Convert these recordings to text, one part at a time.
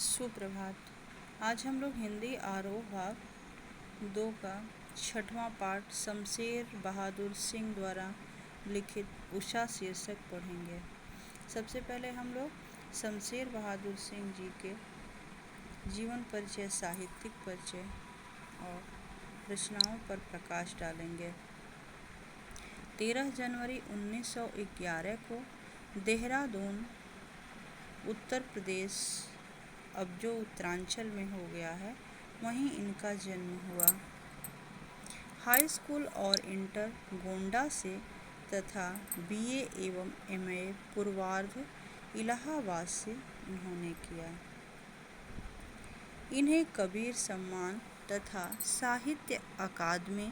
सुप्रभात। आज हम लोग हिंदी आरोह भाग 2 का 6वां पाठ शमशेर बहादुर सिंह द्वारा लिखित उषा शीर्षक पढ़ेंगे। सबसे पहले हम लोग शमशेर बहादुर सिंह जी के जीवन परिचय, साहित्यिक परिचय और रचनाओं पर प्रकाश डालेंगे। 13 जनवरी 1911 को देहरादून, उत्तर प्रदेश, अब जो उत्तरांचल में हो गया है, वहीं इनका जन्म हुआ। हाई स्कूल और इंटर गोंडा से तथा बीए एवं एमए पूर्वार्ध इलाहाबाद से इन्होंने किया। इन्हें कबीर सम्मान तथा साहित्य अकादमी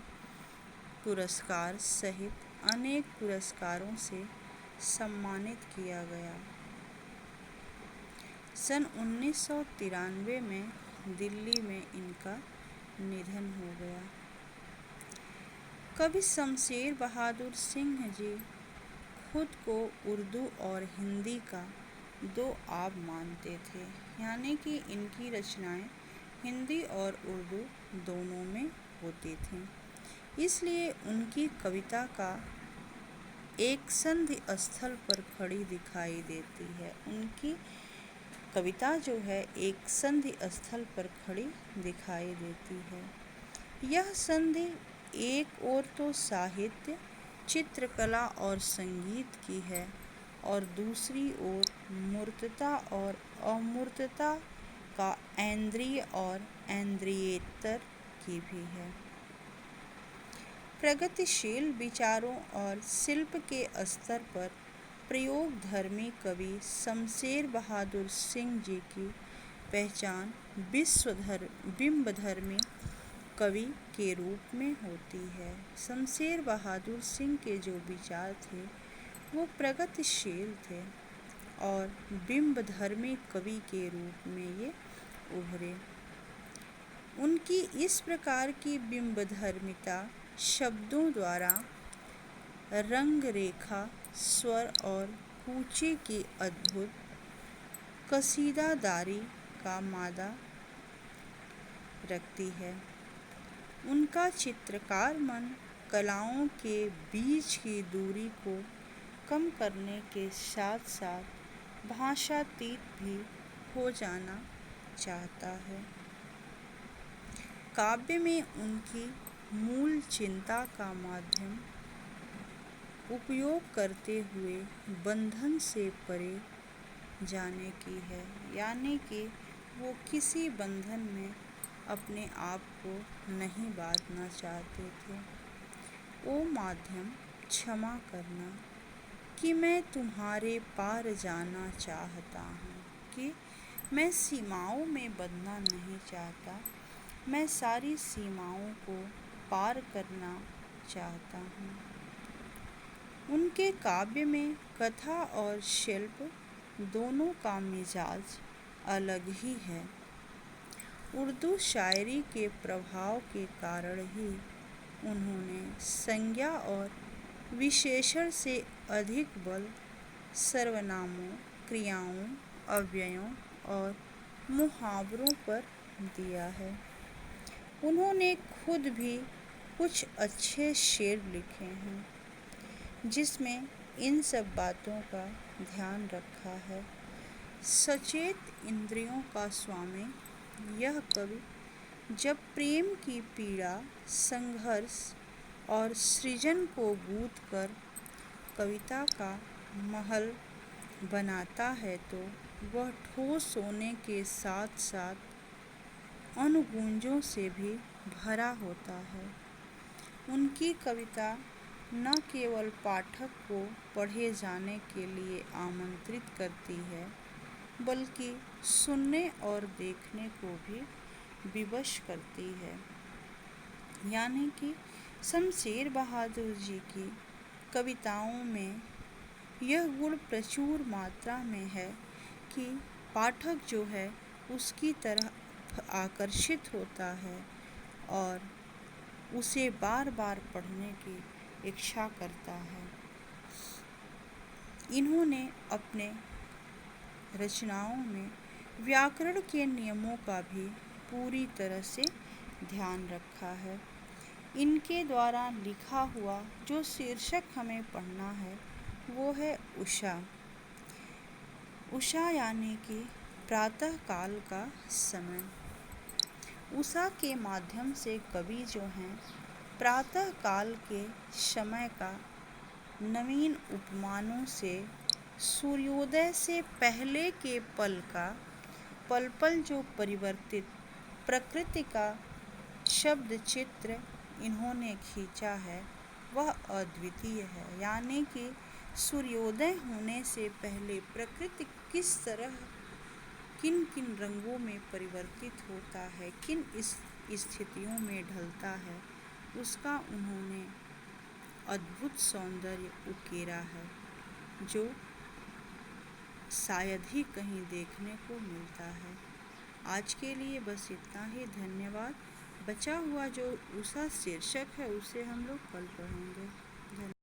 पुरस्कार सहित अनेक पुरस्कारों से सम्मानित किया गया। सन 1993 में दिल्ली में इनका निधन हो गया। कवि शमशेर बहादुर सिंह जी खुद को उर्दू और हिंदी का 2 आब मानते थे, यानी कि इनकी रचनाएं हिंदी और उर्दू दोनों में होती थीं। इसलिए उनकी कविता का एक संधि स्थल पर खड़ी दिखाई देती है। उनकी कविता जो है एक संधि स्थल पर खड़ी दिखाई देती है। यह संधि एक ओर तो साहित्य, चित्रकला और संगीत की है और दूसरी ओर मूर्तता और अमूर्तता का ऐन्द्रिय और ऐन्द्रियेतर की भी है। प्रगतिशील विचारों और शिल्प के स्तर पर प्रयोगधर्मी कवि शमशेर बहादुर सिंह जी की पहचान बिंबधर्मी कवि के रूप में होती है। शमशेर बहादुर सिंह के जो विचार थे वो प्रगतिशील थे और बिंबधर्मी कवि के रूप में ये उभरे। उनकी इस प्रकार की बिंबधर्मिता शब्दों द्वारा रंग, रेखा, स्वर और कूची की अद्भुत कसीदादारी का मादा रखती है। उनका चित्रकार मन कलाओं के बीच की दूरी को कम करने के साथ साथ भाषातीत भी हो जाना चाहता है। काव्य में उनकी मूल चिंता का माध्यम उपयोग करते हुए बंधन से परे जाने की है, यानी कि वो किसी बंधन में अपने आप को नहीं बांधना चाहते थे। ओ माध्यम क्षमा करना कि मैं तुम्हारे पार जाना चाहता हूँ, कि मैं सीमाओं में बंधना नहीं चाहता, मैं सारी सीमाओं को पार करना चाहता हूँ। उनके काव्य में कथा और शिल्प दोनों का मिजाज अलग ही है। उर्दू शायरी के प्रभाव के कारण ही उन्होंने संज्ञा और विशेषण से अधिक बल सर्वनामों, क्रियाओं, अव्ययों और मुहावरों पर दिया है। उन्होंने खुद भी कुछ अच्छे शेर लिखे हैं जिसमें इन सब बातों का ध्यान रखा है। सचेत इंद्रियों का स्वामी यह कवि जब प्रेम की पीड़ा, संघर्ष और सृजन को गूंथ कर कविता का महल बनाता है तो वह ठोस होने के साथ साथ अनुगूंजों से भी भरा होता है। उनकी कविता न केवल पाठक को पढ़े जाने के लिए आमंत्रित करती है, बल्कि सुनने और देखने को भी विवश करती है। यानी कि शमशेर बहादुर जी की कविताओं में यह गुण प्रचुर मात्रा में है कि पाठक जो है उसकी तरफ आकर्षित होता है और उसे बार बार पढ़ने की इच्छा करता है। इन्होंने अपने रचनाओं में व्याकरण के नियमों का भी पूरी तरह से ध्यान रखा है। इनके द्वारा लिखा हुआ जो शीर्षक हमें पढ़ना है वो है उषा। उषा यानी कि प्रातः काल का समय। उषा के माध्यम से कवि जो हैं प्रातः काल के समय का नवीन उपमानों से सूर्योदय से पहले के पल का पल पल जो परिवर्तित प्रकृति का शब्द चित्र इन्होंने खींचा है वह अद्वितीय है। यानी कि सूर्योदय होने से पहले प्रकृति किस तरह किन किन रंगों में परिवर्तित होता है, किन स्थितियों में ढलता है, उसका उन्होंने अद्भुत सौंदर्य उकेरा है जो शायद ही कहीं देखने को मिलता है। आज के लिए बस इतना ही। धन्यवाद। बचा हुआ जो उषा शीर्षक है उसे हम लोग कल पढ़ेंगे। धन्यवाद।